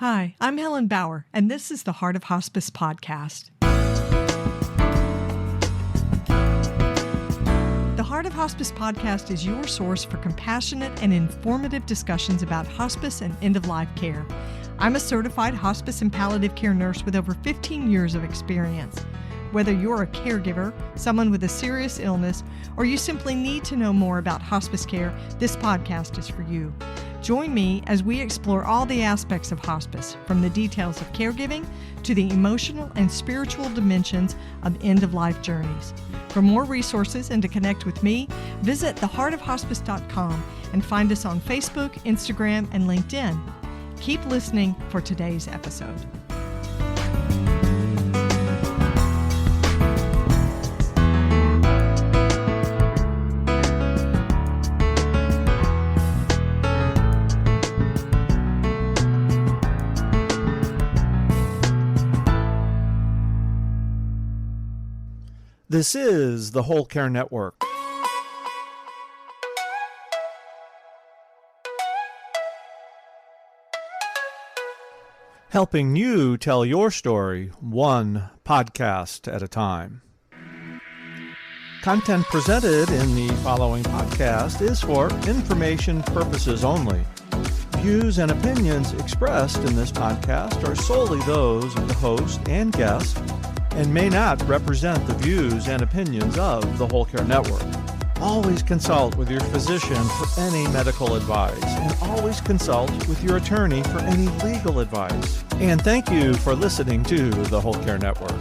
Hi, I'm Helen Bauer, and this is the Heart of Hospice podcast. The Heart of Hospice podcast is your source for compassionate and informative discussions about hospice and end-of-life care. I'm a certified hospice and palliative care nurse with over 15 years of experience. Whether you're a caregiver, someone with a serious illness, or you simply need to know more about hospice care, this podcast is for you. Join me as we explore all the aspects of hospice, from the details of caregiving to the emotional and spiritual dimensions of end-of-life journeys. For more resources and to connect with me, visit theheartofhospice.com and find us on Facebook, Instagram, and LinkedIn. Keep listening for today's episode. This is the Whole Care Network. Helping you tell your story one podcast at a time. Content presented in the following podcast is for information purposes only. Views and opinions expressed in this podcast are solely those of the host and guest and may not represent the views and opinions of the Whole Care Network. Always consult with your physician for any medical advice, and always consult with your attorney for any legal advice. And thank you for listening to the Whole Care Network.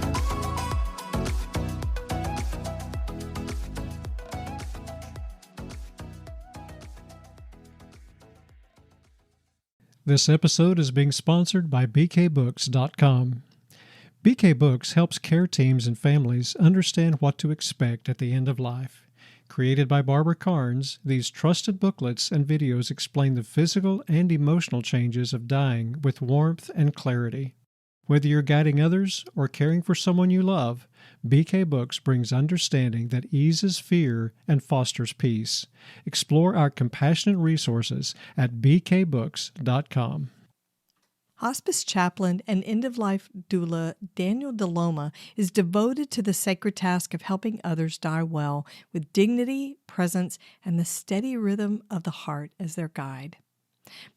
This episode is being sponsored by bkbooks.com. BK Books helps care teams and families understand what to expect at the end of life. Created by Barbara Carnes, these trusted booklets and videos explain the physical and emotional changes of dying with warmth and clarity. Whether you're guiding others or caring for someone you love, BK Books brings understanding that eases fear and fosters peace. Explore our compassionate resources at bkbooks.com. Hospice chaplain and end-of-life doula Daniel DeLoma is devoted to the sacred task of helping others die well with dignity, presence, and the steady rhythm of the heart as their guide.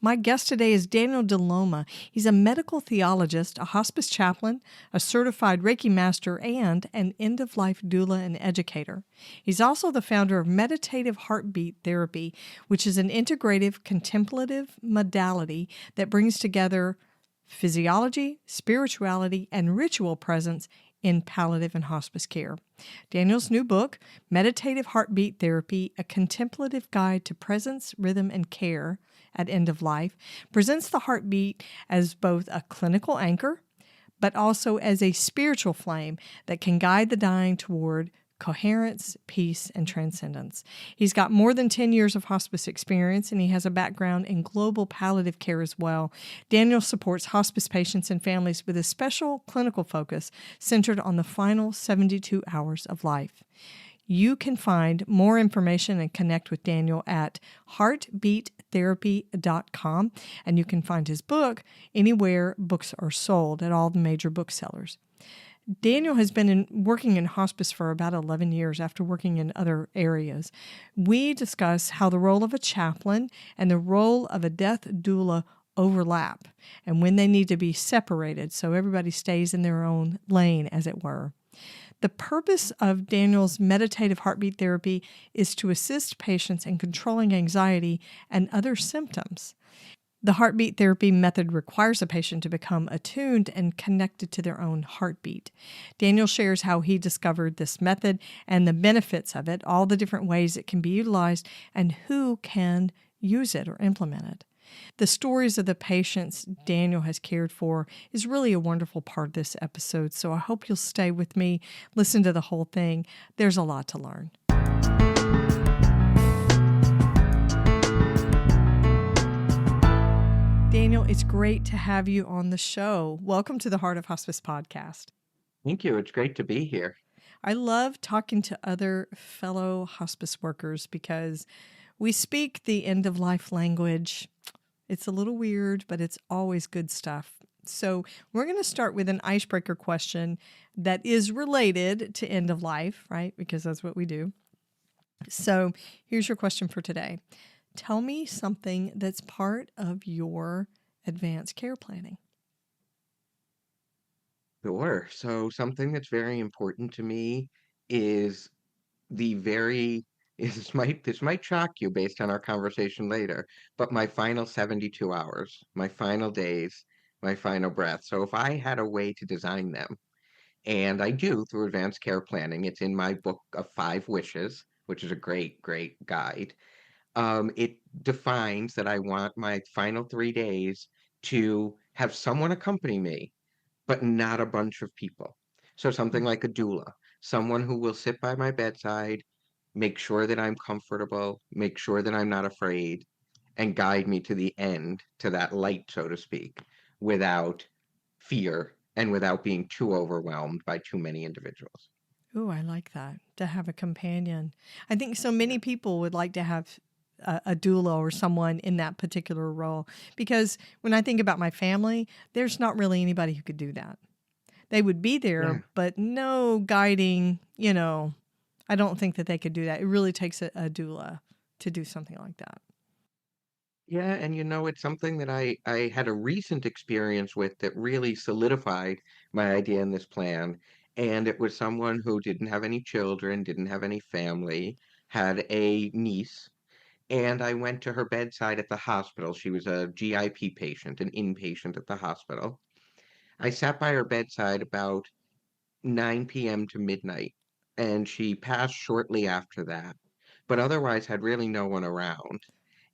My guest today is Daniel DeLoma. He's a medical theologist, a hospice chaplain, a certified Reiki master, and an end-of-life doula and educator. He's also the founder of Meditative Heartbeat Therapy, which is an integrative contemplative modality that brings together physiology, spirituality, and ritual presence in palliative and hospice care. Daniel's new book, Meditative Heartbeat Therapy, A Contemplative Guide to Presence, Rhythm, and Care at End of Life, presents the heartbeat as both a clinical anchor, but also as a spiritual flame that can guide the dying toward coherence, peace, and transcendence. He's got more than 10 years of hospice experience, and he has a background in global palliative care as well. Daniel supports hospice patients and families with a special clinical focus centered on the final 72 hours of life. You can find more information and connect with Daniel at heartbeattherapy.com, and you can find his book anywhere books are sold at all the major booksellers. Daniel has been working in hospice for about 11 years after working in other areas. We discuss how the role of a chaplain and the role of a death doula overlap and when they need to be separated so everybody stays in their own lane, as it were. The purpose of Daniel's meditative heartbeat therapy is to assist patients in controlling anxiety and other symptoms. The heartbeat therapy method requires a patient to become attuned and connected to their own heartbeat. Daniel shares how he discovered this method and the benefits of it, all the different ways it can be utilized, and who can use it or implement it. The stories of the patients Daniel has cared for is really a wonderful part of this episode, so I hope you'll stay with me, listen to the whole thing. There's a lot to learn. Daniel, it's great to have you on the show. Welcome to the Heart of Hospice podcast. Thank you. It's great to be here. I love talking to other fellow hospice workers because we speak the end-of-life language It's a little weird, but it's always good stuff. So we're going to start with an icebreaker question that is related to end of life, right? Because that's what we do. So here's your question for today. Tell me something that's part of your advanced care planning. Sure. So something that's very important to me is the very this might shock you based on our conversation later, but my final 72 hours, my final days, my final breath. So if I had a way to design them, and I do through advanced care planning, it's in my book of 5 wishes, which is a great, great guide. It defines that I want my final 3 days to have someone accompany me, but not a bunch of people. So something like a doula, someone who will sit by my bedside, make sure that I'm comfortable, make sure that I'm not afraid, and guide me to the end, to that light, so to speak, without fear and without being too overwhelmed by too many individuals. Ooh, I like that, to have a companion. I think so many Yeah. people would like to have a doula or someone in that particular role because when I think about my family, there's not really anybody who could do that. They would be there, Yeah. but no guiding, I don't think that they could do that. It really takes a doula to do something like that. Yeah, and it's something that I had a recent experience with that really solidified my idea in this plan. And it was someone who didn't have any children, didn't have any family, had a niece, and I went to her bedside at the hospital. She was a GIP patient, an inpatient at the hospital. I sat by her bedside about 9 p.m. to midnight, and she passed shortly after that, but otherwise had really no one around.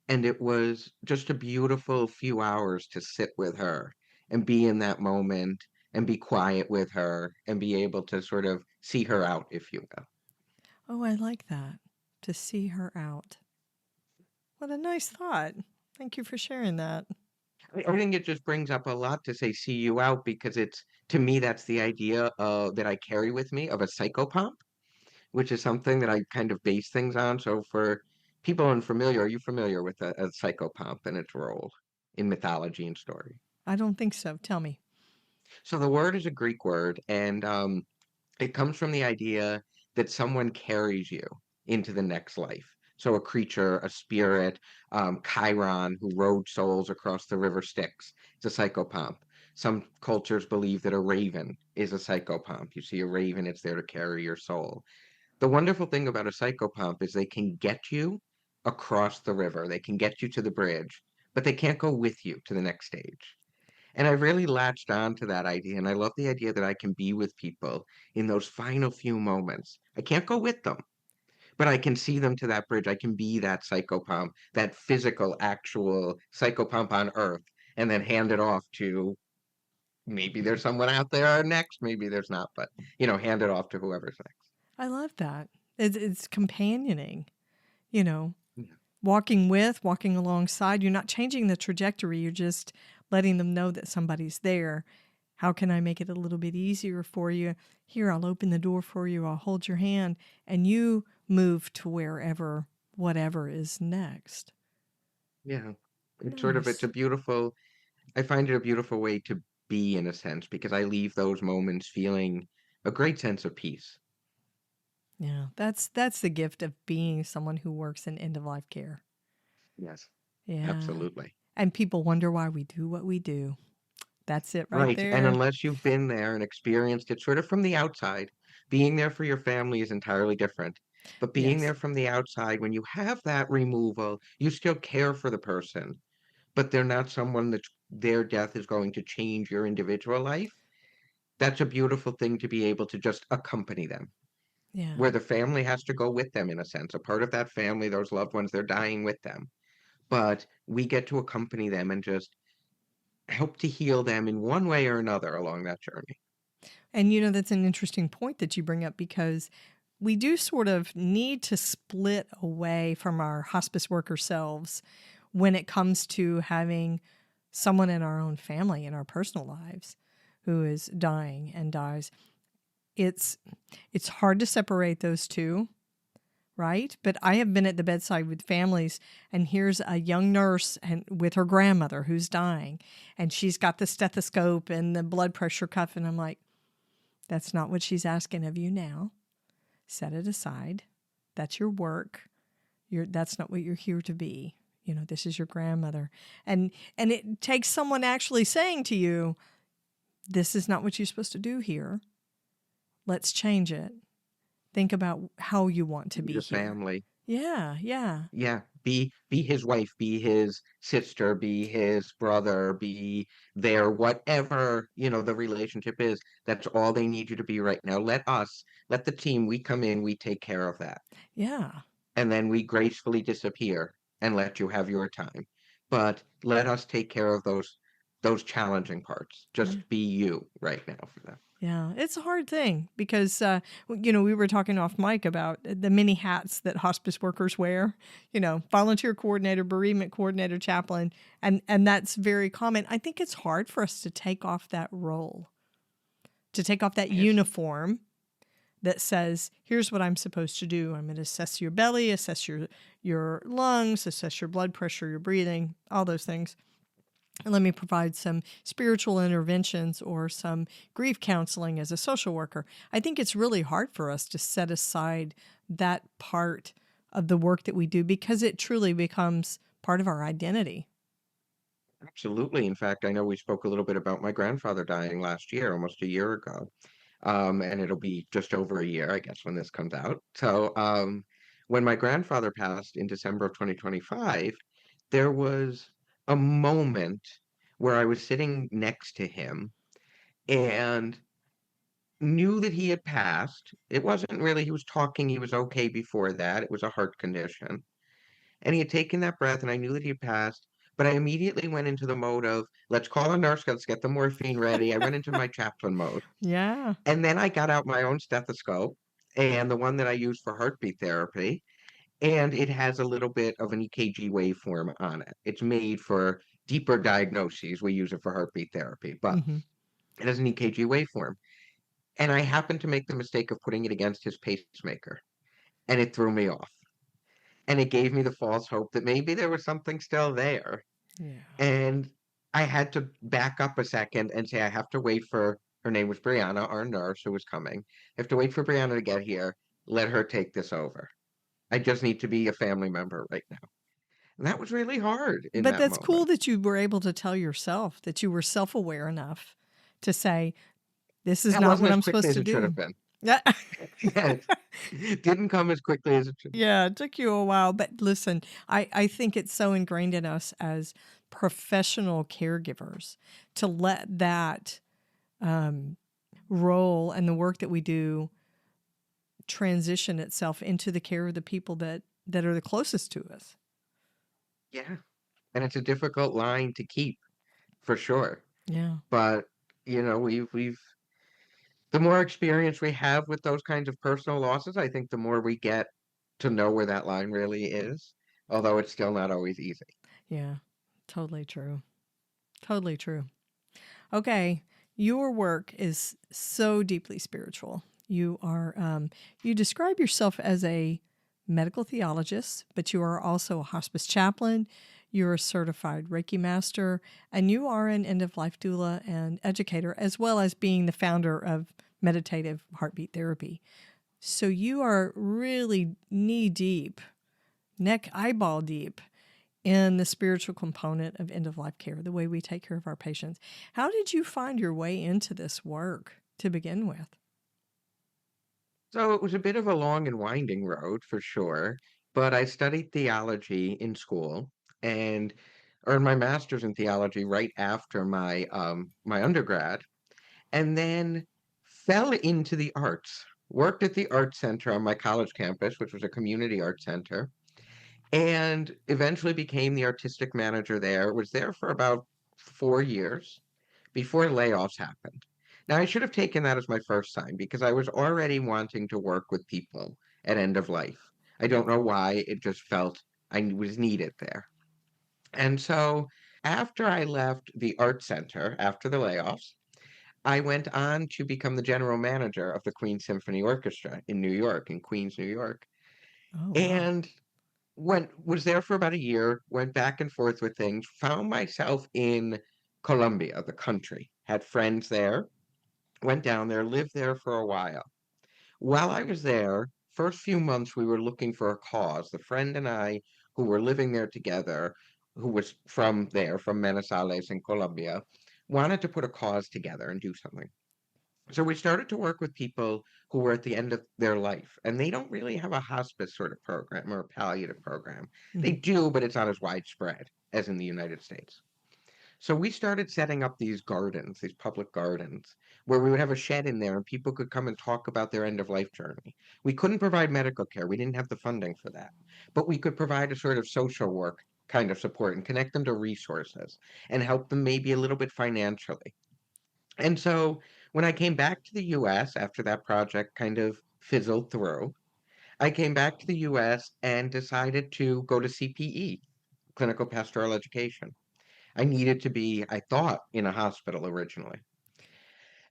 And it was just a beautiful few hours to sit with her and be in that moment and be quiet with her and be able to sort of see her out, if you will. Oh, I like that, to see her out. What a nice thought. Thank you for sharing that. I think it just brings up a lot to say see you out because it's to me that's the idea that I carry with me of a psychopomp, which is something that I kind of base things on. So for people unfamiliar, are you familiar with a psychopomp and its role in mythology and story? I don't think so. Tell me. So the word is a Greek word, and it comes from the idea that someone carries you into the next life. So a creature, a spirit, Chiron, who rode souls across the river Styx, it's a psychopomp. Some cultures believe that a raven is a psychopomp. You see a raven, it's there to carry your soul. The wonderful thing about a psychopomp is they can get you across the river. They can get you to the bridge, but they can't go with you to the next stage. And I really latched on to that idea. And I love the idea that I can be with people in those final few moments. I can't go with them, but I can see them to that bridge. I can be that psychopomp, that physical, actual psychopomp on earth, and then hand it off to maybe there's someone out there next, maybe there's not, but hand it off to whoever's next. I love that. It's companioning, you know, Yeah. walking alongside. You're not changing the trajectory. You're just letting them know that somebody's there. How can I make it a little bit easier for you? Here, I'll open the door for you. I'll hold your hand and you move to wherever, whatever is next. Yeah. It's a Nice. beautiful, I find it a beautiful way to be in a sense because I leave those moments feeling a great sense of peace. Yeah, that's the gift of being someone who works in end of life care. Yes, Yeah. absolutely. And people wonder why we do what we do. That's it right Right. And there. unless you've been there and experienced it sort of from the outside, being there for your family is entirely different. But being Yes. there from the outside, when you have that removal, you still care for the person, but they're not someone that their death is going to change your individual life. That's a beautiful thing to be able to just accompany them, Yeah. where the family has to go with them in a sense. A part of that family, those loved ones, they're dying with them. But we get to accompany them and just help to heal them in one way or another along that journey. And that's an interesting point that you bring up because we do sort of need to split away from our hospice worker selves when it comes to having someone in our own family, in our personal lives, who is dying and dies. It's hard to separate those two, right? But I have been at the bedside with families, and here's a young nurse and with her grandmother who's dying, and she's got the stethoscope and the blood pressure cuff, and I'm like, that's not what she's asking of you now. Set it aside. That's your work. That's not what you're here to be. This is your grandmother. And it takes someone actually saying to you, this is not what you're supposed to do here. Let's change it. Think about how you want to be Your here. family. Yeah, yeah. Yeah. Be his wife, be his sister, be his brother, be their whatever, the relationship is. That's all they need you to be right now. Let the team, we come in, we take care of that. Yeah. And then we gracefully disappear and let you have your time. But let us take care of those challenging parts. Yeah. Just be you right now for them. Yeah, it's a hard thing because, we were talking off mic about the many hats that hospice workers wear, volunteer coordinator, bereavement coordinator, chaplain, and that's very common. I think it's hard for us to take off that role, to take off that Yes. uniform that says, here's what I'm supposed to do. I'm going to assess your belly, assess your lungs, assess your blood pressure, your breathing, all those things. And let me provide some spiritual interventions or some grief counseling as a social worker. I think it's really hard for us to set aside that part of the work that we do because it truly becomes part of our identity. Absolutely. In fact, I know we spoke a little bit about my grandfather dying last year, almost a year ago. And it'll be just over a year, I guess, when this comes out. So, when my grandfather passed in December of 2025, there was a moment where I was sitting next to him and knew that he had passed. It wasn't really, he was talking, he was okay before that. It was a heart condition. And he had taken that breath, and I knew that he had passed. But I immediately went into the mode of, let's call a nurse, let's get the morphine ready. I went into my chaplain mode. Yeah. And then I got out my own stethoscope and the one that I use for heartbeat therapy, and it has a little bit of an EKG waveform on it. It's made for deeper diagnoses. We use it for heartbeat therapy, but Mm-hmm. it has an EKG waveform. And I happened to make the mistake of putting it against his pacemaker, and it threw me off. And it gave me the false hope that maybe there was something still there. Yeah. And I had to back up a second and say, I have to wait for her name was Brianna, our nurse who was coming. I have to wait for Brianna to get here. Let her take this over. I just need to be a family member right now. And that was really hard in But that that's cool moment. that you were able to tell yourself that you were self-aware enough to say, this is That not wasn't what as I'm quickly supposed as to it should do. have been. Yeah. Yeah, it didn't come as quickly as it should. Yeah, it took you a while, but listen, I think it's so ingrained in us as professional caregivers to let that role and the work that we do transition itself into the care of the people that are the closest to us. Yeah. And it's a difficult line to keep for sure. Yeah. But we've the more experience we have with those kinds of personal losses, I think the more we get to know where that line really is, although it's still not always easy. Yeah. Totally true. Totally true. Okay. Your work is so deeply spiritual. You are, you describe yourself as a medical theologist, but you are also a hospice chaplain. You're a certified Reiki master, and you are an end-of-life doula and educator, as well as being the founder of Meditative Heartbeat Therapy. So you are really knee-deep, eyeball deep in the spiritual component of end-of-life care, the way we take care of our patients. How did you find your way into this work to begin with? So it was a bit of a long and winding road for sure, but I studied theology in school and earned my master's in theology right after my undergrad, and then fell into the arts. Worked at the art center on my college campus, which was a community art center, and eventually became the artistic manager there. Was there for about 4 years before layoffs happened. Now, I should have taken that as my first sign because I was already wanting to work with people at end of life. I don't know why, it just felt I was needed there. And so after I left the art center, after the layoffs, I went on to become the general manager of the Queen's Symphony Orchestra in New York, in Queens, New York. Oh, wow. And was there for about a year, went back and forth with things, found myself in Colombia, the country, had friends there, went down there, lived there for a while. While I was there, first few months we were looking for a cause. The friend and I, who were living there together, who was from there, from Manizales in Colombia, wanted to put a cause together and do something. So we started to work with people who were at the end of their life, and they don't really have a hospice sort of program or a palliative program. They Mhm. do, but it's not as widespread as in the United States. So we started setting up these gardens, these public gardens, where we would have a shed in there and people could come and talk about their end of life journey. We couldn't provide medical care. We didn't have the funding for that. But we could provide a sort of social work kind of support and connect them to resources and help them maybe a little bit financially. And so when I came back to the US after that project kind of fizzled through, I came back to the US and decided to go to CPE, clinical pastoral education. I needed to be, I thought, in a hospital originally.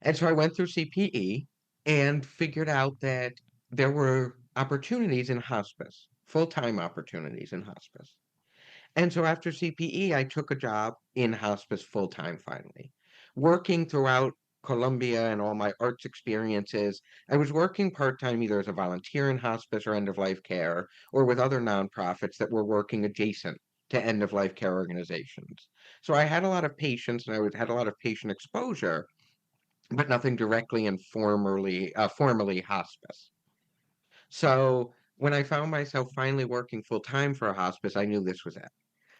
And so I went through CPE and figured out that there were opportunities in hospice, full-time opportunities in hospice. And so after CPE, I took a job in hospice full-time finally, working throughout Colombia and all my arts experiences. I was working part-time either as a volunteer in hospice or end-of-life care, or with other nonprofits that were working adjacent to end-of-life care organizations. So I had a lot of patients and had a lot of patient exposure, but nothing directly and formally hospice. So when I found myself finally working full-time for a hospice, I knew this was it.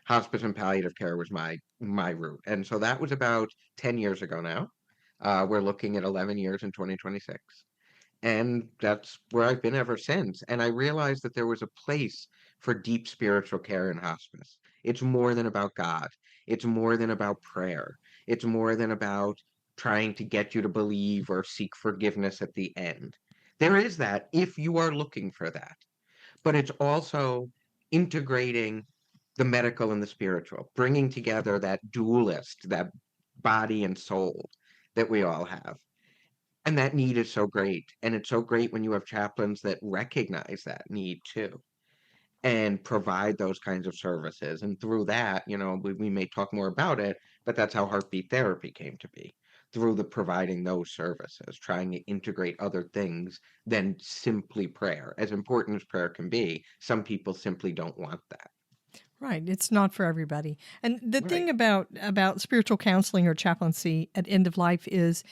Hospice and palliative care was my route. And so that was about 10 years ago now. We're looking at 11 years in 2026. And that's where I've been ever since. And I realized that there was a place for deep spiritual care in hospice. It's more than about God. It's more than about prayer. It's more than about trying to get you to believe or seek forgiveness at the end. There is that if you are looking for that, but it's also integrating the medical and the spiritual, bringing together that dualist, that body and soul that we all have. And that need is so great. And it's so great when you have chaplains that recognize that need too and provide those kinds of services. And through that, we may talk more about it, but that's how heartbeat therapy came to be through the providing those services, trying to integrate other things than simply prayer. As important as prayer can be, some people simply don't want that. Right. It's not for everybody. And the Right. thing about spiritual counseling or chaplaincy at end of life is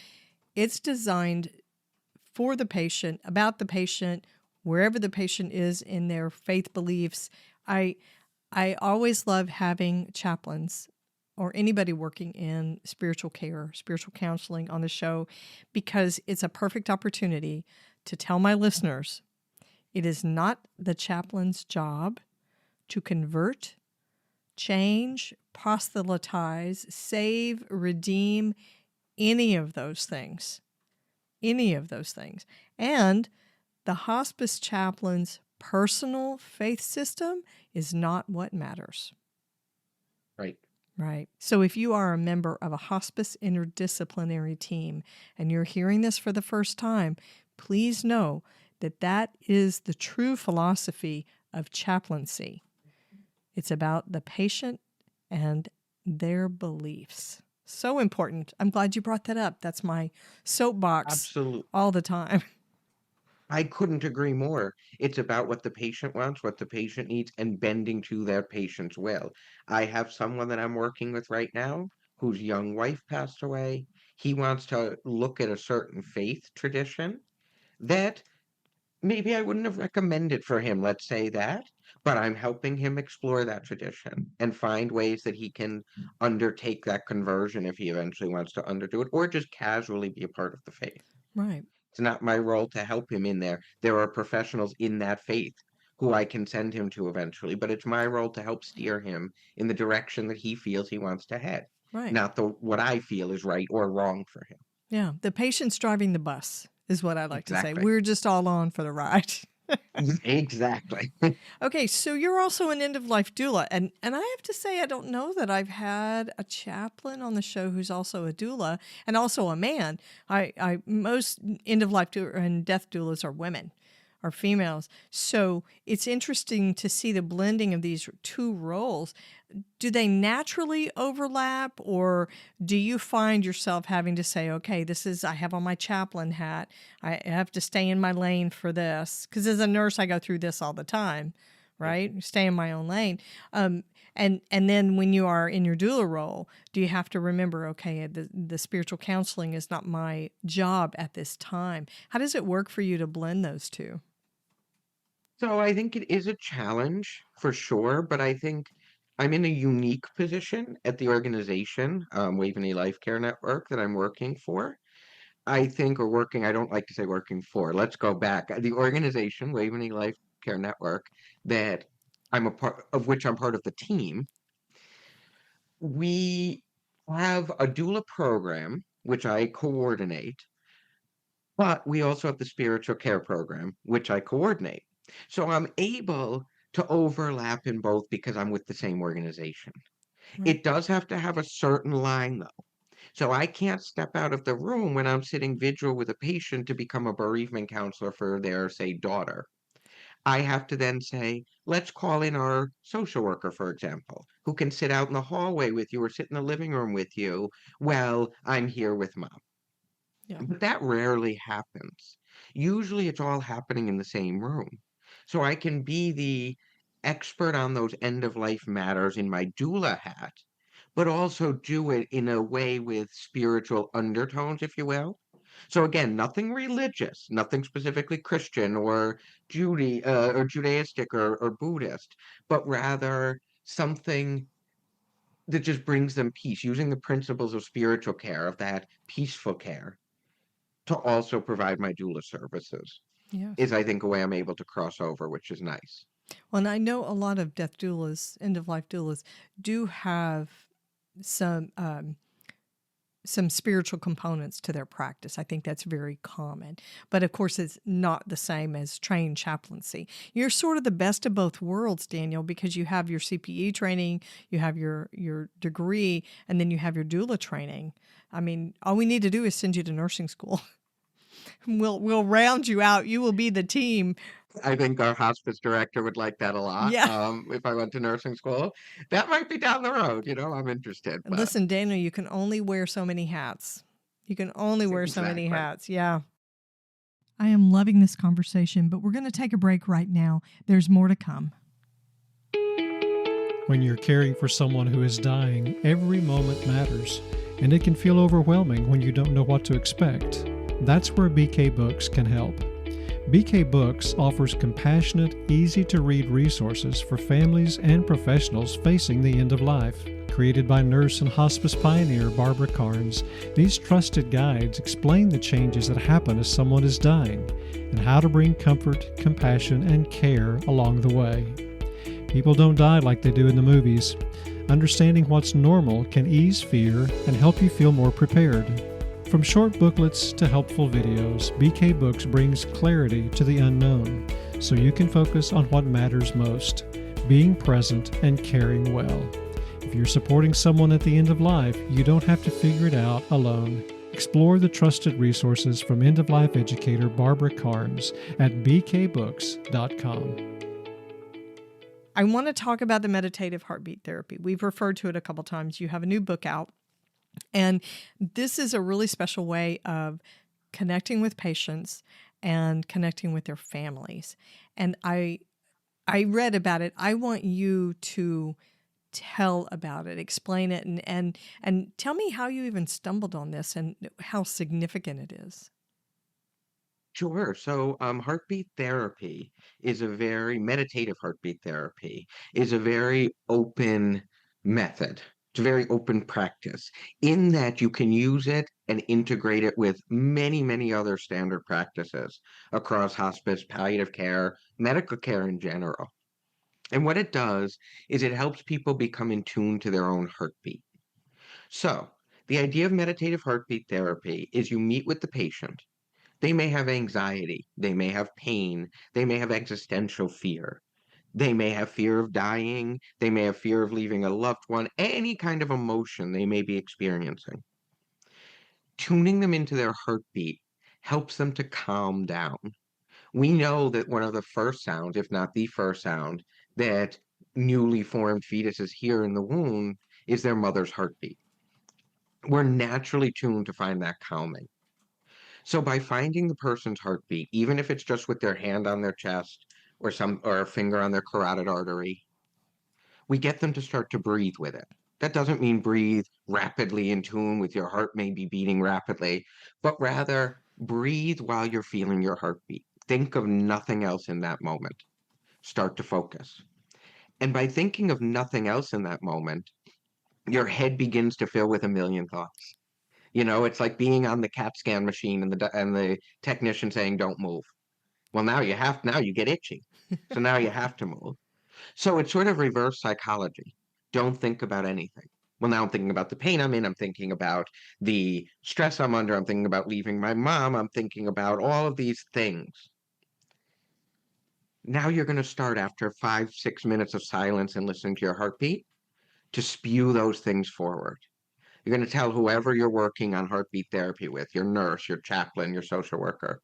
it's designed for the patient, about the patient, wherever the patient is in their faith beliefs. I always love having chaplains or anybody working in spiritual care, spiritual counseling on the show, because it's a perfect opportunity to tell my listeners it is not the chaplain's job to convert, change, proselytize, save, redeem, any of those things. Any of those things. And the hospice chaplain's personal faith system is not what matters. Right. Right. So if you are a member of a hospice interdisciplinary team and you're hearing this for the first time, please know that that is the true philosophy of chaplaincy. It's about the patient and their beliefs. So important. I'm glad you brought that up. That's my soapbox Absolutely. all the time. I couldn't agree more. It's about what the patient wants, what the patient needs, and bending to their patient's will. I have someone that I'm working with right now whose young wife passed away. He wants to look at a certain faith tradition that maybe I wouldn't have recommended for him, let's say that, but I'm helping him explore that tradition and find ways that he can undertake that conversion if he eventually wants to underdo it, or just casually be a part of the faith. Right. It's not my role to help him in there. There are professionals in that faith who I can send him to eventually, but it's my role to help steer him in the direction that he feels he wants to head, Right. not the what I feel is right or wrong for him. Yeah. The patient's driving the bus is what I like to say. Exactly. We're just all on for the ride. Exactly. Okay, so you're also an end of life doula, and I have to say I don't know that I've had a chaplain on the show who's also a doula and also a man. I most end of life and death doulas are women. are females. So it's interesting to see the blending of these two roles. Do they naturally overlap, or do you find yourself having to say, okay, I have on my chaplain hat. I have to stay in my lane for this? Because as a nurse, I go through this all the time, right? Stay in my own lane. And then when you are in your doula role, do you have to remember, okay, the spiritual counseling is not my job at this time? How does it work for you to blend those two? So I think it is a challenge for sure, but I think I'm in a unique position at the organization, Waveney Life Care Network, that I'm working for. I think, or working, I don't like to say working for, let's go back. The organization, Waveney Life Care Network, that I'm a part of, which I'm part of the team, we have a doula program, which I coordinate, but we also have the spiritual care program, which I coordinate. So I'm able to overlap in both because I'm with the same organization. Right. It does have to have a certain line, though. So I can't step out of the room when I'm sitting vigil with a patient to become a bereavement counselor for their, say, daughter. I have to then say, let's call in our social worker, for example, who can sit out in the hallway with you or sit in the living room with you. Well, I'm here with mom. Yeah. But that rarely happens. Usually it's all happening in the same room. So I can be the expert on those end of life matters in my doula hat, but also do it in a way with spiritual undertones, if you will. So again, nothing religious, nothing specifically Christian or or Judaistic or Buddhist, but rather something that just brings them peace, using the principles of spiritual care, of that peaceful care, to also provide my doula services Yes. is, I think, a way I'm able to cross over, which is nice. Well, and I know a lot of death doulas, end of life doulas, do have some spiritual components to their practice. I think that's very common. But of course, it's not the same as trained chaplaincy. You're sort of the best of both worlds, Daniel, because you have your CPE training, you have your degree, and then you have your doula training. I mean, all we need to do is send you to nursing school. We'll round you out. You will be the team. I think our hospice director would like that a lot. Yeah. If I went to nursing school, that might be down the road. I'm interested, but Listen, Daniel, you can only wear so many hats. You can only wear so many exactly. hats. Yeah. I am loving this conversation, but we're going to take a break right now. There's more to come. When you're caring for someone who is dying, every moment matters, and it can feel overwhelming when you don't know what to expect. That's where BK Books can help. BK Books offers compassionate, easy-to-read resources for families and professionals facing the end of life. Created by nurse and hospice pioneer Barbara Carnes, these trusted guides explain the changes that happen as someone is dying and how to bring comfort, compassion, and care along the way. People don't die like they do in the movies. Understanding what's normal can ease fear and help you feel more prepared. From short booklets to helpful videos, BK Books brings clarity to the unknown, so you can focus on what matters most, being present and caring well. If you're supporting someone at the end of life, you don't have to figure it out alone. Explore the trusted resources from end-of-life educator Barbara Carnes at bkbooks.com. I want to talk about the meditative heartbeat therapy. We've referred to it a couple times. You have a new book out. And this is a really special way of connecting with patients and connecting with their families. And I read about it. I want you to tell about it, explain it, and tell me how you even stumbled on this and how significant it is. Sure. So, heartbeat therapy is a very meditative heartbeat therapy is a very open method. It's a very open practice in that you can use it and integrate it with many, many other standard practices across hospice, palliative care, medical care in general. And what it does is it helps people become in tune to their own heartbeat. So, the idea of meditative heartbeat therapy is you meet with the patient. They may have anxiety, they may have pain, they may have existential fear. They may have fear of dying, they may have fear of leaving a loved one, any kind of emotion they may be experiencing. Tuning them into their heartbeat helps them to calm down. We know that one of the first sounds, if not the first sound, that newly formed fetuses hear in the womb is their mother's heartbeat. We're naturally tuned to find that calming. So by finding the person's heartbeat, even if it's just with their hand on their chest or a finger on their carotid artery, we get them to start to breathe with it. That doesn't mean breathe rapidly in tune with your heart maybe beating rapidly, but rather breathe while you're feeling your heartbeat. Think of nothing else in that moment. Start to focus. And by thinking of nothing else in that moment, your head begins to fill with a million thoughts. It's like being on the CAT scan machine and the technician saying, "Don't move." Well, now you get itchy. So now you have to move. So it's sort of reverse psychology. Don't think about anything. Well, now I'm thinking about the pain I'm in. I'm thinking about the stress I'm under. I'm thinking about leaving my mom. I'm thinking about all of these things. Now you're going to start after 5, 6 minutes of silence and listening to your heartbeat to spew those things forward. You're going to tell whoever you're working on heartbeat therapy with, your nurse, your chaplain, your social worker,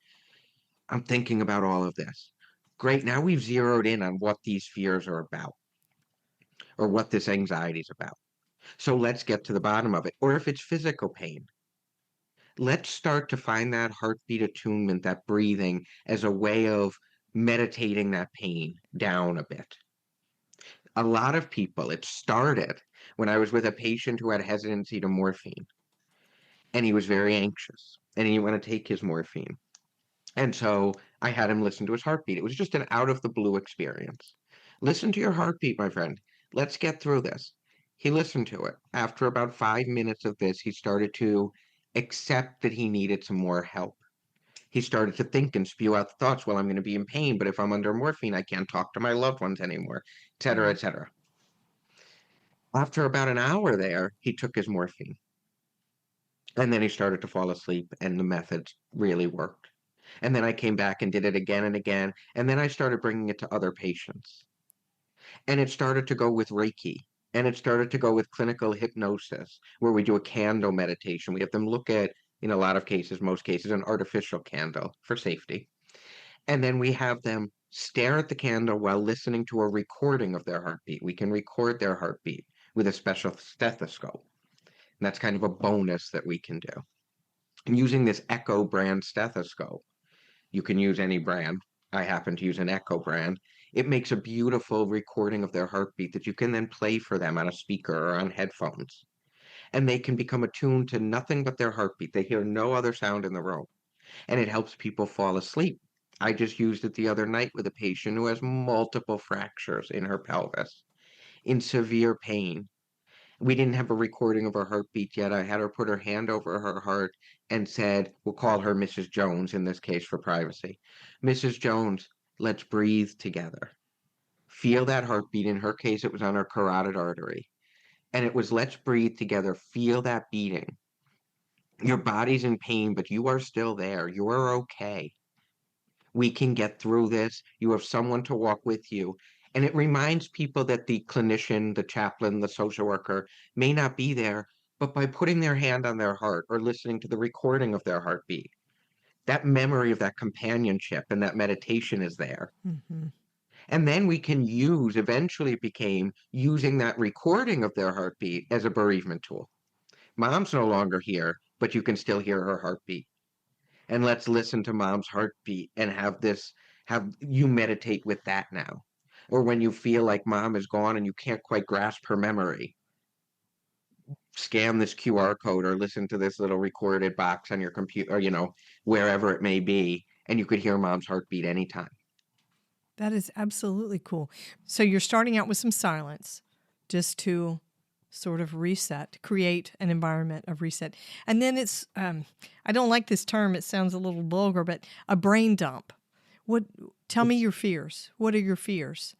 I'm thinking about all of this. Great. Now we've zeroed in on what these fears are about or what this anxiety is about. So let's get to the bottom of it. Or if it's physical pain, let's start to find that heartbeat attunement, that breathing as a way of meditating that pain down a bit. A lot of people, it started when I was with a patient who had hesitancy to morphine, and he was very anxious and he didn't want to take his morphine. And so I had him listen to his heartbeat. It was just an out of the blue experience. Listen to your heartbeat, my friend. Let's get through this. He listened to it. After about 5 minutes of this, he started to accept that he needed some more help. He started to think and spew out the thoughts, well, I'm going to be in pain, but if I'm under morphine, I can't talk to my loved ones anymore, et cetera, et cetera. After about an hour there, he took his morphine. And then he started to fall asleep, and the methods really worked. And then I came back and did it again and again. And then I started bringing it to other patients. And it started to go with Reiki. And it started to go with clinical hypnosis, where we do a candle meditation. We have them look at, in a lot of cases, most cases, an artificial candle for safety. And then we have them stare at the candle while listening to a recording of their heartbeat. We can record their heartbeat with a special stethoscope. And that's kind of a bonus that we can do. And using this Echo brand stethoscope, you can use any brand. I happen to use an Echo brand. It makes a beautiful recording of their heartbeat that you can then play for them on a speaker or on headphones. And they can become attuned to nothing but their heartbeat. They hear no other sound in the room. And it helps people fall asleep. I just used it the other night with a patient who has multiple fractures in her pelvis, in severe pain. We didn't have a recording of her heartbeat yet. I had her put her hand over her heart and said, we'll call her Mrs. Jones in this case for privacy. Mrs. Jones, let's breathe together. Feel that heartbeat. In her case, it was on her carotid artery. And it was, let's breathe together. Feel that beating. Your body's in pain, but you are still there. You are okay. We can get through this. You have someone to walk with you. And it reminds people that the clinician, the chaplain, the social worker may not be there, but by putting their hand on their heart or listening to the recording of their heartbeat, that memory of that companionship and that meditation is there. Mm-hmm. And then we can eventually it became using that recording of their heartbeat as a bereavement tool. Mom's no longer here, but you can still hear her heartbeat. And let's listen to mom's heartbeat and have you meditate with that now. Or when you feel like mom is gone and you can't quite grasp her memory, scan this QR code or listen to this little recorded box on your computer, or, wherever it may be, and you could hear mom's heartbeat anytime. That is absolutely cool. So you're starting out with some silence just to sort of reset, create an environment of reset. And then it's, I don't like this term, it sounds a little vulgar, but a brain dump. Tell me your fears. What are your fears?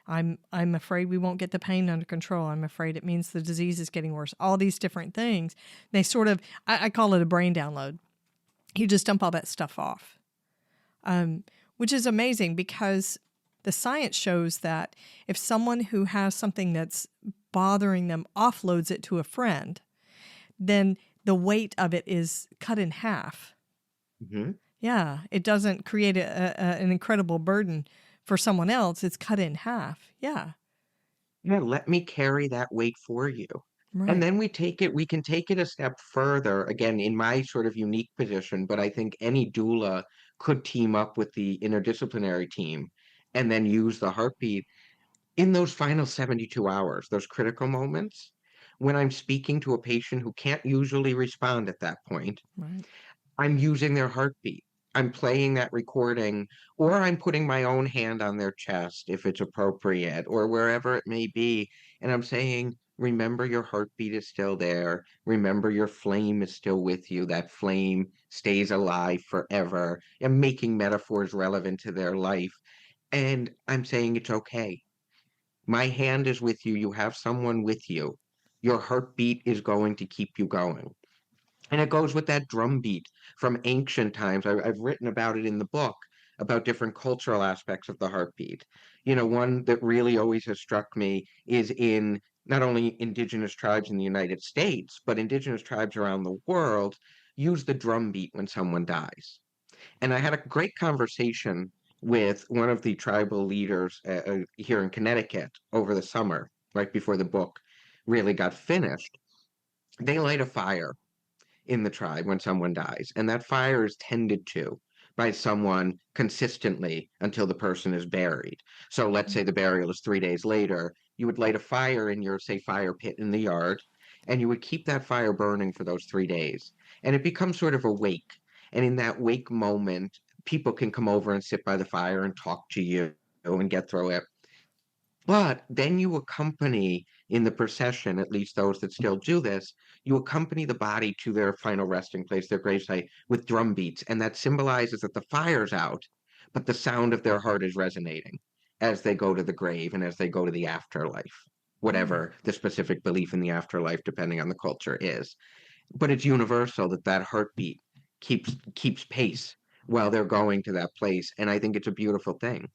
I'm afraid we won't get the pain under control. I'm afraid it means the disease is getting worse. All these different things. They sort of, I call it a brain download. You just dump all that stuff off, which is amazing because the science shows that if someone who has something that's bothering them offloads it to a friend, then the weight of it is cut in half. Mm-hmm. Yeah, it doesn't create an incredible burden for someone else. It's cut in half. Yeah, Yeah, let me carry that weight for you. And right. then we can take it a step further, again, in my sort of unique position, but I think any doula could team up with the interdisciplinary team and then use the heartbeat in those final 72 hours, those critical moments, when I'm speaking to a patient who can't usually respond at that point. Right. I'm using their heartbeat. I'm playing that recording, or I'm putting my own hand on their chest if it's appropriate, or wherever it may be. And I'm saying, remember your heartbeat is still there. Remember your flame is still with you. That flame stays alive forever. And making metaphors relevant to their life. And I'm saying it's okay. My hand is with you. You have someone with you. Your heartbeat is going to keep you going. And it goes with that drum beat from ancient times. I've written about it in the book about different cultural aspects of the heartbeat. One that really always has struck me is in not only indigenous tribes in the United States, but indigenous tribes around the world use the drum beat when someone dies. And I had a great conversation with one of the tribal leaders here in Connecticut over the summer, right before the book really got finished. They light a fire in the tribe when someone dies, and that fire is tended to by someone consistently until the person is buried. So let's say the burial is 3 days later, you would light a fire in your, say, fire pit in the yard, and you would keep that fire burning for those 3 days. And it becomes sort of a wake. And in that wake moment, people can come over and sit by the fire and talk to you and get through it. But then you accompany in the procession, at least those that still do this, you accompany the body to their final resting place, their gravesite, with drum beats. And that symbolizes that the fire's out, but the sound of their heart is resonating as they go to the grave and as they go to the afterlife, Mm. whatever the specific belief in the afterlife, depending on the culture, is. But it's universal that that heartbeat keeps pace while they're going to that place. And I think it's a beautiful thing.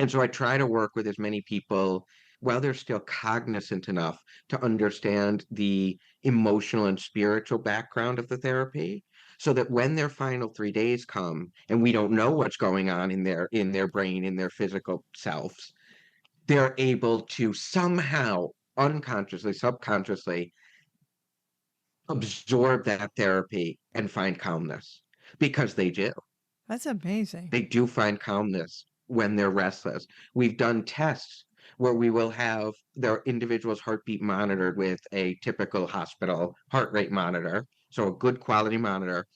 And so I try to work with as many people while they're still cognizant enough to understand the emotional and spiritual background of the therapy so that when their final 3 days come and we don't know what's going on in their brain, in their physical selves, they're able to somehow unconsciously, subconsciously absorb that therapy and find calmness because they do. That's amazing. They do find calmness when they're restless. We've done tests where we will have their individual's heartbeat monitored with a typical hospital heart rate monitor, so a good quality monitor,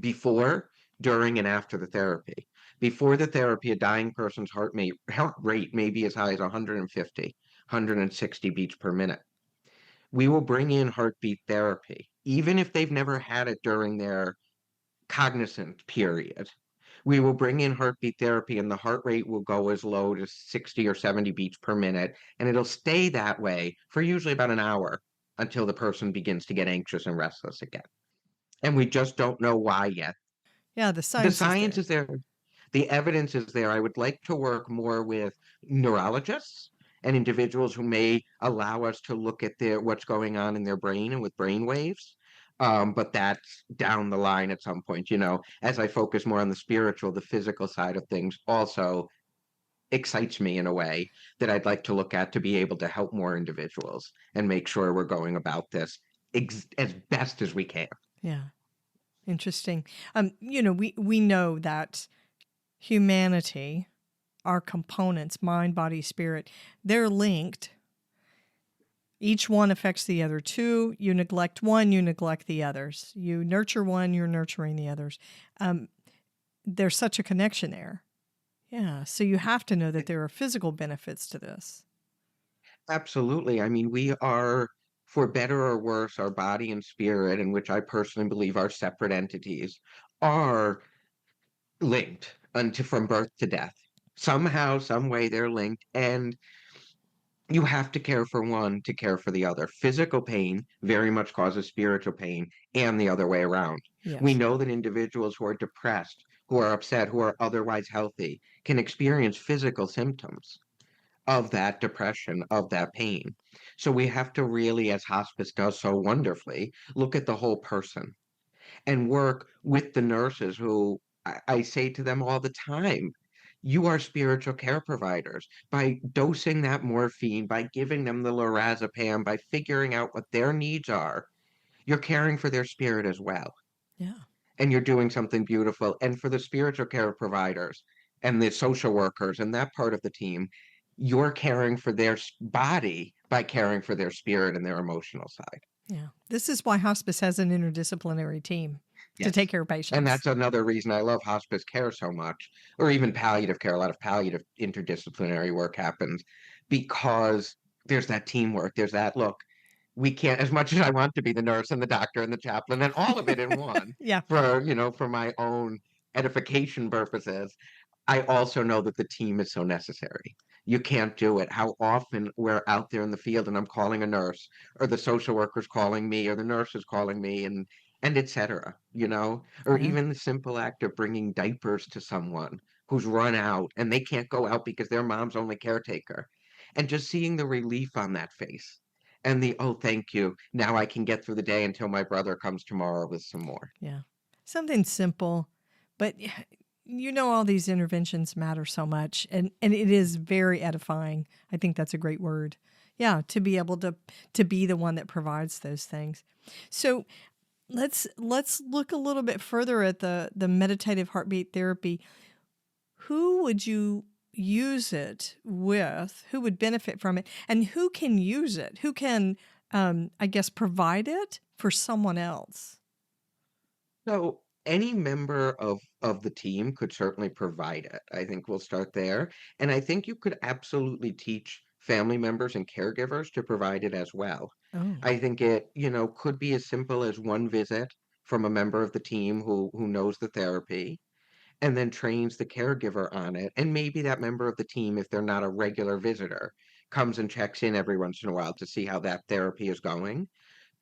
before, during, and after the therapy. Before the therapy, a dying person's heart rate may be as high as 150, 160 beats per minute. We will bring in heartbeat therapy, even if they've never had it during their cognizant period. We will bring in heartbeat therapy and the heart rate will go as low as 60 or 70 beats per minute. And it'll stay that way for usually about an hour until the person begins to get anxious and restless again. And we just don't know why yet. Yeah, the The science is science there. is there, the evidence is there. I would like to work more with neurologists and individuals who may allow us to look at what's going on in their brain and with brain waves. But that's down the line at some point, as I focus more on the spiritual, the physical side of things also excites me in a way that I'd like to look at to be able to help more individuals and make sure we're going about this as best as we can. Yeah, interesting. We know that humanity, our components, mind, body, spirit, they're linked. Each one affects the other two. You neglect one, you neglect the others. You nurture one, you're nurturing the others. There's such a connection there. Yeah. So you have to know that there are physical benefits to this. Absolutely. I mean, we are, for better or worse, our body and spirit, in which I personally believe are separate entities, are linked unto from birth to death. Somehow, some way they're linked, and you have to care for one to care for the other. Physical pain very much causes spiritual pain, and the other way around. We Yes. know that individuals who are depressed, who are upset, who are otherwise healthy, can experience physical symptoms of that depression, of that pain. So we have to really, as hospice does so wonderfully, look at the whole person. and work with the nurses who I say to them all the time, you are spiritual care providers. By dosing that morphine, by giving them the lorazepam, by figuring out what their needs are, you're caring for their spirit as well. Yeah. And you're doing something beautiful. And for the spiritual care providers and the social workers and that part of the team, you're caring for their body by caring for their spirit and their emotional side. Yeah. This is why hospice has an interdisciplinary team to take Yes. care of And patients. that's another reason I love hospice care so much, or even palliative care. A lot of palliative interdisciplinary work happens because there's that teamwork. There's that look, we can't, as much as I want to be the nurse and the doctor and the chaplain and all of it in one Yeah. for my own edification purposes, I also know that the team is so necessary. You can't do it. How often we're out there in the field and I'm calling a nurse or the social worker's calling me or the nurse is calling me and et cetera, or Yeah. even the simple act of bringing diapers to someone who's run out and they can't go out because their mom's only caretaker. And just seeing the relief on that face and the, oh, thank you. Now I can get through the day until my brother comes tomorrow with some more. Yeah. Something simple, but all these interventions matter so much, and it is very edifying. I think that's a great word. Yeah, to be able to be the one that provides those things. So let's look a little bit further at the meditative heartbeat therapy. Who would you use it with? Who would benefit from it? And who can use it? Who can, I guess, provide it for someone else? So any member of the team could certainly provide it. I think we'll start there. And I think you could absolutely teach family members and caregivers to provide it as well. Oh, I think it, could be as simple as one visit from a member of the team who knows the therapy and then trains the caregiver on it. And maybe that member of the team, if they're not a regular visitor, comes and checks in every once in a while to see how that therapy is going,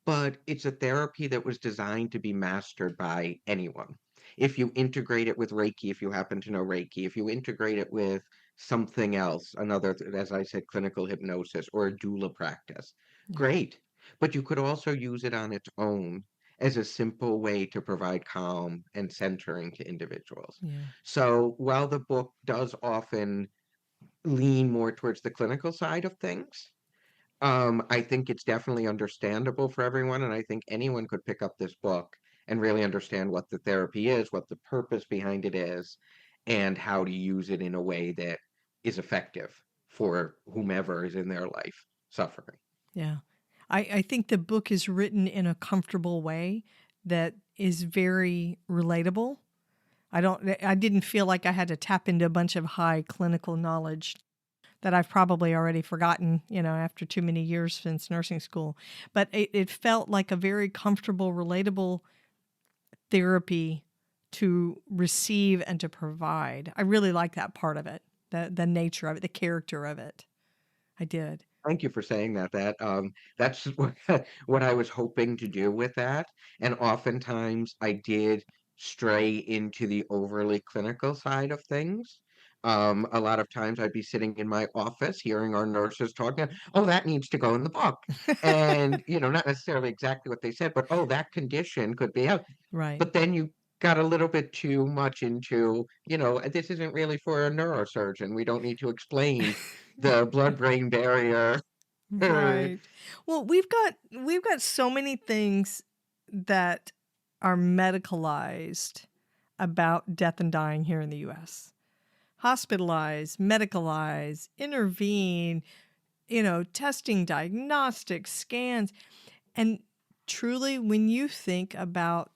but it's a therapy that was designed to be mastered by anyone. If you integrate it with Reiki, if you happen to know Reiki, if you integrate it with something else, another, as I said, clinical hypnosis or a doula practice, yeah, great. But you could also use it on its own as a simple way to provide calm and centering to individuals. yeah, So while the book does often lean more towards the clinical side of things, I think it's definitely understandable for everyone, and I think anyone could pick up this book and really understand what the therapy is, what the purpose behind it is, and how to use it in a way that is effective for whomever is in their life suffering. yeah. I think the book is written in a comfortable way that is very relatable. I didn't feel like I had to tap into a bunch of high clinical knowledge that I've probably already forgotten, after too many years since nursing school. But it felt like a very comfortable, relatable therapy to receive and to provide. I really like that part of it, the nature of it, the character of it. I did. Thank you for saying that. That's what I was hoping to do with that. And oftentimes I did stray into the overly clinical side of things. A lot of times I'd be sitting in my office hearing our nurses talking, oh, that needs to go in the book. And, not necessarily exactly what they said, but oh, that condition could be out. Right. But then you got a little bit too much into, this isn't really for a neurosurgeon. We don't need to explain the blood-brain barrier. Right. Well, we've got so many things that are medicalized about death and dying here in the US. Hospitalize, medicalize, intervene, testing, diagnostics, scans. And truly, when you think about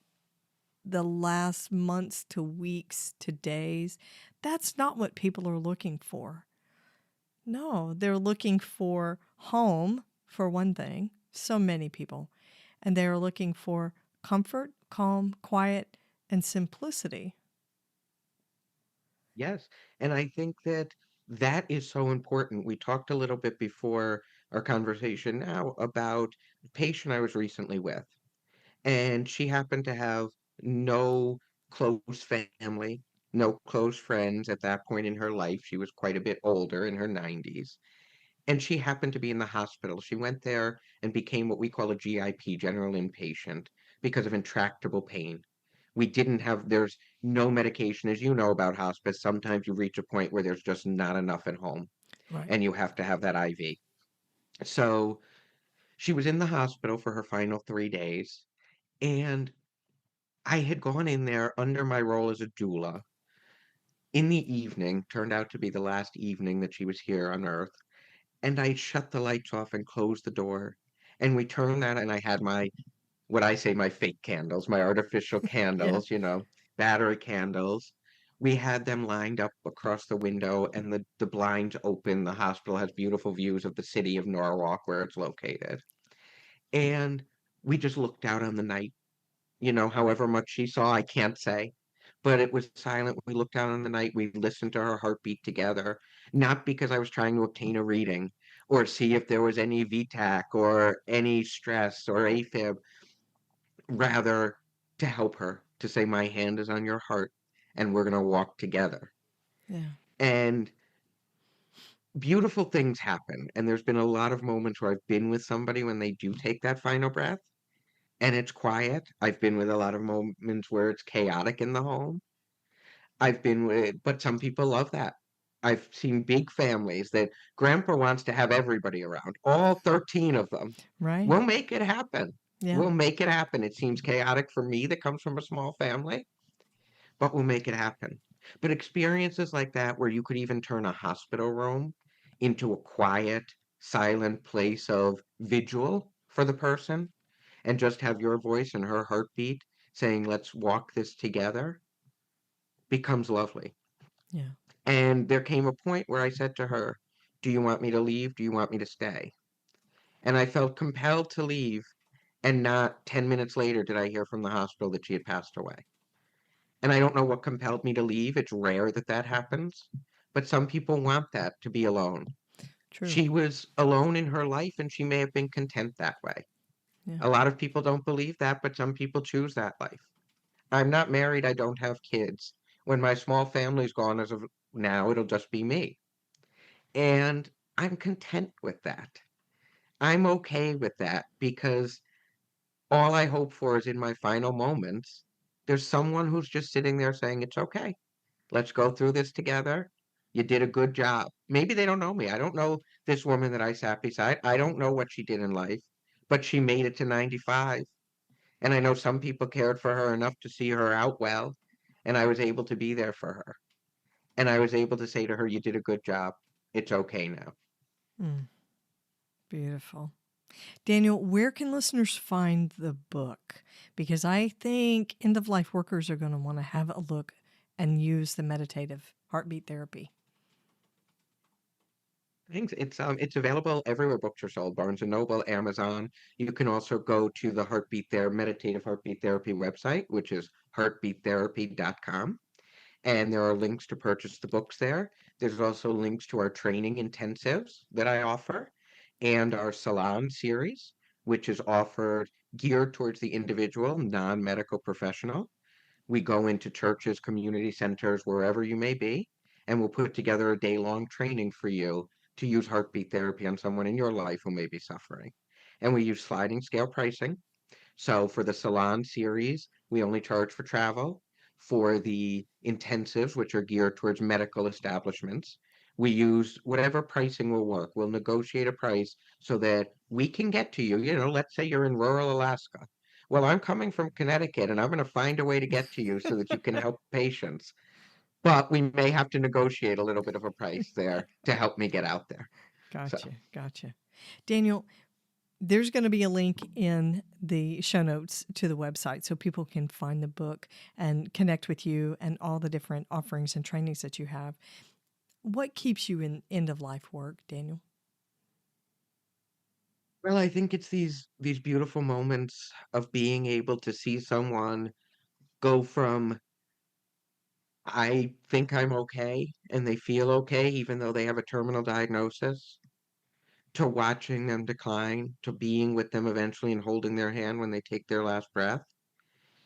the last months to weeks to days, that's not what people are looking for. No, they're looking for home, for one thing, so many people. And they're looking for comfort, calm, quiet, and simplicity. Yes, and I think that that is so important. We talked a little bit before our conversation now about a patient I was recently with, and she happened to have no close family, no close friends at that point in her life. She was quite a bit older in her 90s, and she happened to be in the hospital. She went there and became what we call a GIP, general inpatient, because of intractable pain. We didn't have, there's no medication, as you know about hospice. Sometimes you reach a point where there's just not enough at home Right. and you have to have that IV. So she was in the hospital for her final 3 days, and I had gone in there under my role as a doula in the evening, turned out to be the last evening that she was here on Earth. And I shut the lights off and closed the door. And we turned that, and I had my, what I say, my fake candles, my artificial Yeah. candles, battery candles. We had them lined up across the window, and the blinds open. The hospital has beautiful views of the city of Norwalk, where it's located. And we just looked out on the night. However much she saw, I can't say, but it was silent. We looked out on the night. We listened to her heartbeat together, not because I was trying to obtain a reading or see if there was any VTAC or any stress or AFib, rather to help her, to say, my hand is on your heart and we're going to walk together. Yeah. And beautiful things happen. And there's been a lot of moments where I've been with somebody when they do take that final breath and it's quiet. I've been with a lot of moments where it's chaotic in the home. I've been with, but some people love that. I've seen big families that grandpa wants to have everybody around, all 13 of them. Right. We'll make it happen. Yeah. We'll make it happen. It seems chaotic for me that comes from a small family, but we'll make it happen. But experiences like that, where you could even turn a hospital room into a quiet, silent place of vigil for the person and just have your voice and her heartbeat saying, let's walk this together, becomes lovely. Yeah. And there came a point where I said to her, do you want me to leave? Do you want me to stay? And I felt compelled to leave. And not 10 minutes later did I hear from the hospital that she had passed away. And I don't know what compelled me to leave. It's rare that that happens. But some people want that, to be alone. True. She was alone in her life and she may have been content that way. Yeah. A lot of people don't believe that, but some people choose that life. I'm not married. I don't have kids. When my small family's gone as of now, it'll just be me. And I'm content with that. I'm okay with that because all I hope for is in my final moments, there's someone who's just sitting there saying, it's okay. Let's go through this together. You did a good job. Maybe they don't know me. I don't know this woman that I sat beside. I don't know what she did in life, but she made it to 95. And I know some people cared for her enough to see her out well. And I was able to be there for her. And I was able to say to her, you did a good job. It's okay now. Mm. Beautiful. Daniel, where can listeners find the book? Because I think end of life workers are going to want to have a look and use the meditative heartbeat therapy. Thanks. It's available everywhere books are sold, Barnes and Noble, Amazon. You can also go to the Meditative Heartbeat Therapy website, which is heartbeattherapy.com. And there are links to purchase the books there. There's also links to our training intensives that I offer and our salon series, which is offered geared towards the individual, non-medical professional. We go into churches, community centers, wherever you may be, and we'll put together a day-long training for you to use heartbeat therapy on someone in your life who may be suffering. And we use sliding scale pricing. So for the salon series, we only charge for travel. For the intensives, which are geared towards medical establishments, we use whatever pricing will work. We'll negotiate a price so that we can get to you. Let's say you're in rural Alaska. Well, I'm coming from Connecticut and I'm going to find a way to get to you so that you can help patients. But we may have to negotiate a little bit of a price there to help me get out there. So. Gotcha. Gotcha. Daniel, there's going to be a link in the show notes to the website so people can find the book and connect with you and all the different offerings and trainings that you have. What keeps you in end of life work, Daniel? Well, I think it's these beautiful moments of being able to see someone go from I think I'm okay and they feel okay even though they have a terminal diagnosis, to watching them decline, to being with them eventually and holding their hand when they take their last breath.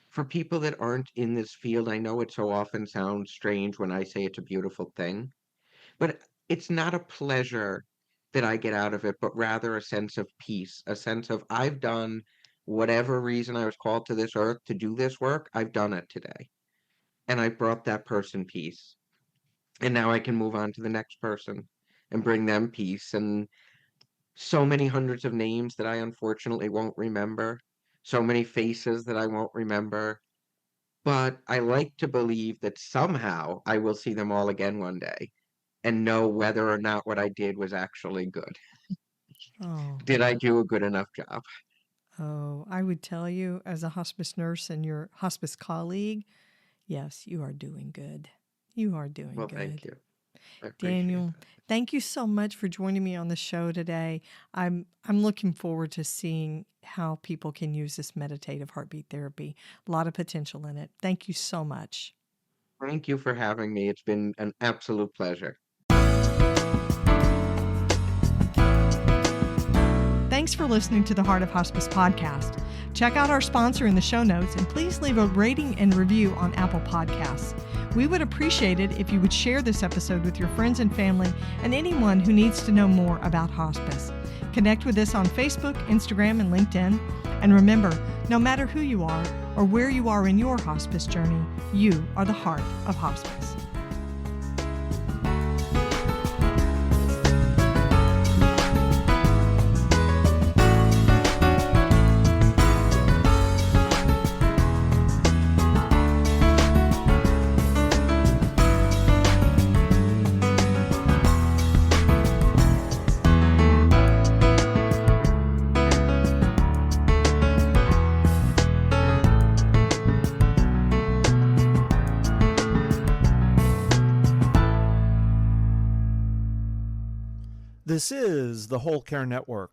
For people that aren't in this field, I know it so often sounds strange when I say it's a beautiful thing, but it's not a pleasure that I get out of it, but rather a sense of peace, a sense of I've done whatever reason I was called to this earth to do this work, I've done it today. And I brought that person peace. And now I can move on to the next person and bring them peace. And so many hundreds of names that I unfortunately won't remember, so many faces that I won't remember. But I like to believe that somehow I will see them all again one day and know whether or not what I did was actually good. Oh, Did I do a good enough job? oh, I would tell you as a hospice nurse and your hospice colleague, yes, you are doing good. You are doing Well, thank good. you. I appreciate Daniel, thank you so much for joining me on the show today. I'm looking forward to seeing how people can use this meditative heartbeat therapy. A lot of potential in it. Thank you so much. Thank you for having me. It's been an absolute pleasure. Thanks for listening to the Heart of Hospice podcast. Check out our sponsor in the show notes and please leave a rating and review on Apple Podcasts. We would appreciate it if you would share this episode with your friends and family and anyone who needs to know more about hospice. Connect with us on Facebook, Instagram, and LinkedIn. And remember, no matter who you are or where you are in your hospice journey, you are the heart of hospice. This is the Whole Care Network.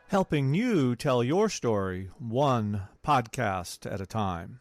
Helping you tell your story one podcast at a time.